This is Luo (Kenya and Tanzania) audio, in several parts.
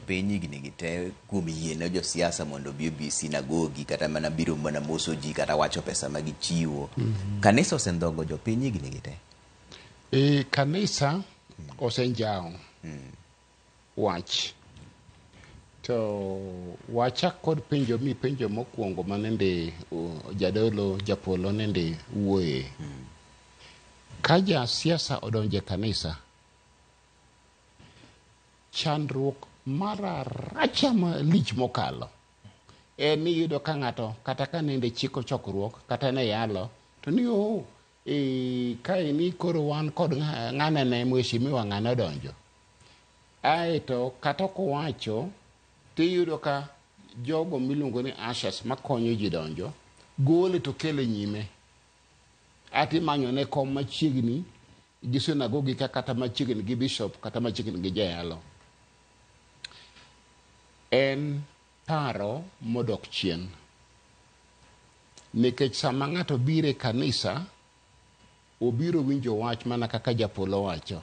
piny higni gi te kuom yiene jo siasa mondo bi sinagogi kata mana biro mana moso ji kata wacho pesa ma gichiwo. Kanisa osendhogo jo piny higni gi te. Kanisa osenjao wach. To wacha kod penjo mokwongo manende jadolo Japolo nende wuoye. Ka ja siasa odonje kanisa, chandruok mararacha malich mokalo en ni yudo ka ng'ato kata ka nende chiko chokruok kata ne yalo to ni ka ni koro wan kod ng'ane ne mheshimiwa ng'ane odonjo. Aeto kata kowacho tiyudo ka jogo miluongo ni ushers makonyo ji donjo gole to kele nyime. Ati manyo ne kom machiegni gi sinagogi kata machiegni gi bishop kata machiegni gi jayalo. En paro modok chien. Nikech sama ng'ato bire kanisa, obiro winjo wach mana kaka Japolo wacho.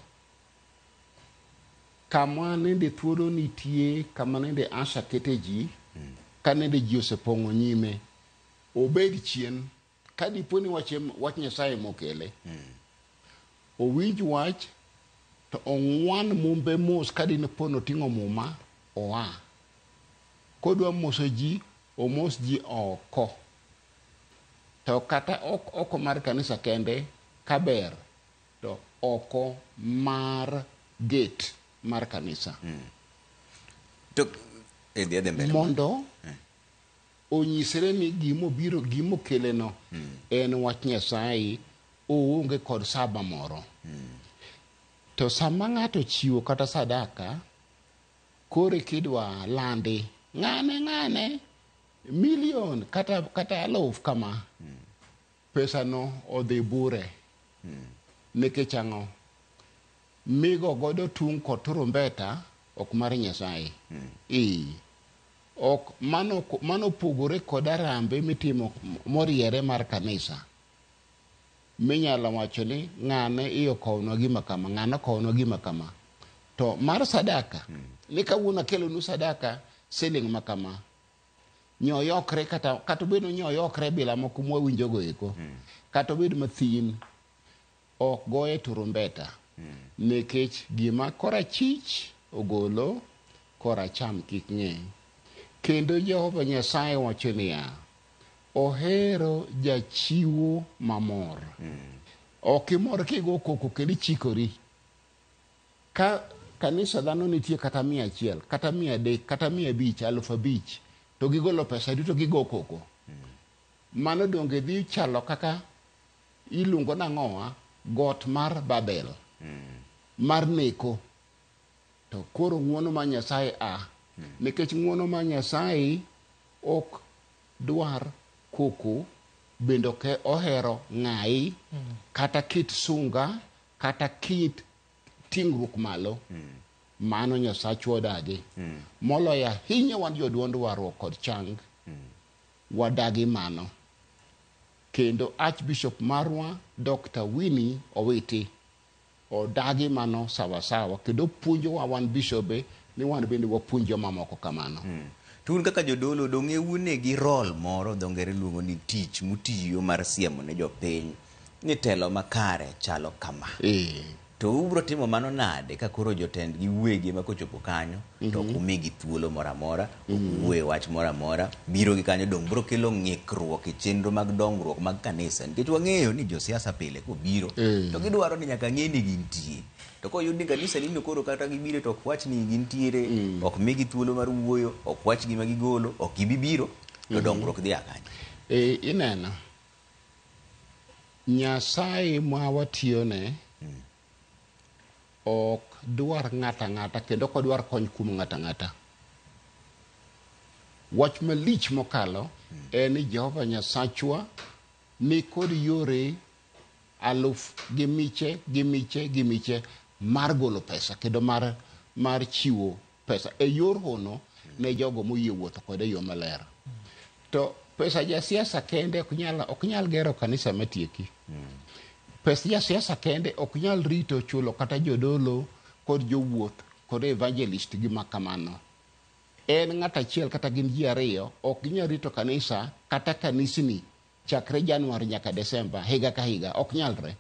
Kama nende thuolo nitie, kama nende asha kete ji, ka nende ji osepong'o nyime, obed chien, ka dipo ni wach Nyasaye mokele. Owinj wach, to ong'wan mumbe mos ka dine pono ting'o muma, oa. Kodwa moso ji, omos ji oko. To kata oko mar kanisa kende, kaber, to oko mar gate mar kanisa. Mondo onyisre ni gimo kele no en wach Nyasaye oonge kod saba moro. To sama ng'ato chiwo kata sadaka, kore kidwa landi ng'ane milion kata aluf kama, pesa no odhi bure. Nikech ang'o? Migo godo tung kod turumbeta ok mar Nyasaye. Ok mano pogore kod arambe mitimo moriere mar kanisa. Minyalo wacho ni ng'ane iyo kowno gima kama, ng'ano kowno gima kama. To mar sadaka, ni kawuono kelonu sadaka siling makama. Nyoyokre kata bedo nyoyokre bila moko mwawinjogo eko. Kata bedo mathin, ok goye turumbeta. Nikech gima korachich ogolo, koracham kik ng'e. Kendo Jehova Nyasaye wacho niya, ohero jachiwo mamor. Ok imor kigo koko kendo chikori. Ka kanisa dhano nitie kata 100, kata 300, kata 500, 5,000, to gigolo pesa duto gigo koko. Mano donge dhi chalo kaka iluongo nang'owa got mar Babel. Mar neko. To koro ng'wono ma Nyasaye nikech ng'wono ma Nyasaye ok dwar koko, bendo ke ohero ng'ai, kata kit sunga, kata kit tingruok malo. Mano Nyasaye odagi. Moloya hinya wan joduond warruok kod chang. Wadagi mano. Kendo Archbishop marwa Dr. Winnie Owiti odagi mano sawasawa. Kendo puonjo wan bishobe ni wan bende wapuonjo mamoko kamano. Tun kaka jodolo donge une gi role moro dongere luongo ni tich mutiyo mar siemo ne jopiny ni telo makare chalo kama. To ubro timo mano nade ka koro jotend gi wegi ma kochopo kanyo to kumigi thuolo moramora, uwe wach moramora, biro gi kanyo dong bro kelo ng'ikruok e chenro mag dongruok mag kanisa. Nikech wang'eyo ni jo siasa pile ko biro to gidwaro ni nyaka ng'e ni gintie. To koyud ni kanisa nino koro kata gibire to ok wach ni gintiere, ok migi thuolo mar wuoyo, ok wach gima gigolo, ok gibibiro, to dongruok dhi akanya. Ineno Nyasaye ma watiyone ok dwar ng'ata kendo ok dwar kony kuom ng'ata. Wach malich mokalo en ni Jehova Nyasachwa ni kod yore aluf gi miche mar golo pesa kendo mar chiwo pesa e yor hono ne jogo moyie wuotho kod yo maler. To pesa ja siasa kende ok nyal gero kanisa matieki. Pesa ja siasa kende ok nyal rito chulo kata jodolo kod jowuoth kod evangelist gi makamano. en ng'at achiel kata gin ji ariyo ok ginyal rito kanisa kata kanisni chakre Januari nyaka Desemba higa ka higa, ok nyalre.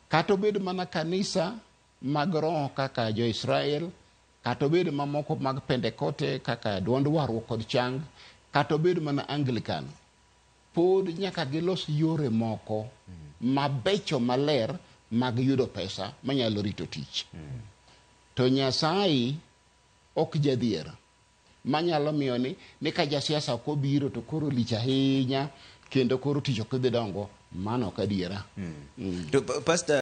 Kata obed mana kanisa mag roho kaka jo-Israel, kata obed mamoko mag Pentekote kaka duond warruok kod chang, kata obed mana Anglican, pod nyaka gilos yore moko mabecho maler mag yudo pesa manyalo rito tich. To Nyasaye ok jadhier manyalo miyo ni ka jasiasa ok obiro to koro lich ahinya kendo koro tich ok dhi dongo, mano ok adiera. To Pastor